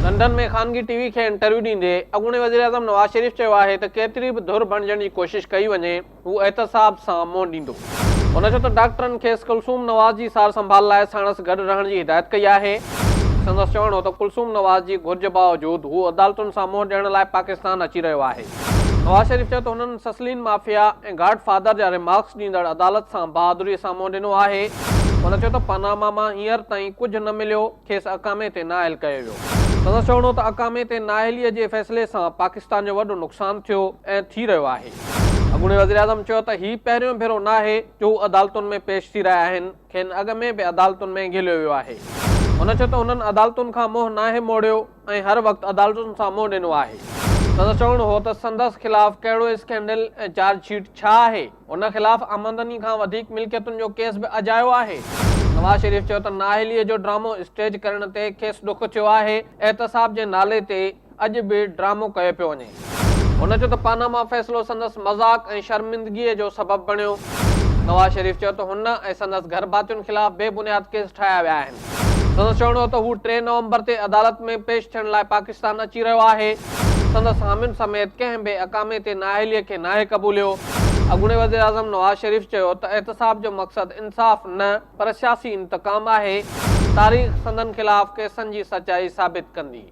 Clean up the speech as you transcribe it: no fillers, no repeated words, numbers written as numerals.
London में ख़ानगी TV खे interview ॾींदे अॻूणे वज़ीर आज़म नवाज़ शरीफ़ चयो आहे त केतिरी बि धुर बणिजण जी कोशिश कई वञे हू एहतसाब सां मुंहुं ॾींदो। हुन चयो त डॉक्टरनि खेसि कुलसूम नवाज़ जी सार संभाल लाइ साणसि गॾु रहण जी हिदायत कई आहे। संदसि चवणो त कुलसूम नवाज़ जी घुर्ज बावजूदि हू अदालतुनि सां मुंहुं ॾियण लाइ पाकिस्तान अची रहियो आहे। नवाज़ शरीफ़ चयो त हुननि ससलीन माफ़िया ऐं घाट फादर जा रिमार्क्स ॾींदड़ अदालत सां बहादुरीअ सां मुंहुं ॾिनो आहे। हुन चयो त पनामा मां हींअर ताईं कुझु न मिलियो, खेसि अकामे ते नाइल कयो वियो। संदसि चवणो त अकामे ते नाइलीअ जे फ़ैसिले सां पाकिस्तान जो वॾो नुक़सानु थियो ऐं थी रहियो आहे। अॻूणे वज़ीर आज़म चयो त हीउ पहिरियों भेरो न आहे जो हू अदालतुनि में पेश थी रहिया आहिनि, खेनि अॻ में बि अदालतुनि में घिलियो वियो आहे। हुन चयो त हुननि अदालतुनि खां मुंहुं नाहे मोड़ियो ऐं हर वक़्तु अदालतुनि सां मुंहुं ॾिनो आहे। संदसि चवणो हो त संदसि ख़िलाफ़ कहिड़ो स्कैंडल ऐं चार्जशीट छा आहे, हुन ख़िलाफ़ आमदनी खां वधीक मिल्कियतुनि जो केस बि अजायो आहे। नवाज़ शरीफ़ चयो त नाअहलीअ जो ड्रामो स्टेज करण ते खेसि ॾुख थियो आहे। एहतसाब जे नाले ते अॼु बि ड्रामो कयो पियो वञे। हुन चयो त पानामा फ़ैसिलो संदसि मज़ाक़ ऐं शर्मिंदगीअ जो सबबु बणियो। नवाज़ शरीफ़ चयो त हुन ऐं संदसि घर भातियुनि ख़िलाफ़ बेबुनियाद केस ठाहिया विया आहिनि। संदसि चवणो त हू 3 नवंबर ते अदालत में पेश थियण लाइ पाकिस्तान अची रहियो आहे। संदसि हामियुनि समेत कंहिं बि अकामे ते नाअहलीअ खे नाहे क़बूलियो। अॻूणे वज़ीर आज़म नवाज़ शरीफ़ चयो त एहतसाब जो मक़सदु इंसाफ़ न पर सियासी इंतकाम आहे। तारीख़ संदनि ख़िलाफ़ केसनि जी सचाई साबित कंदी।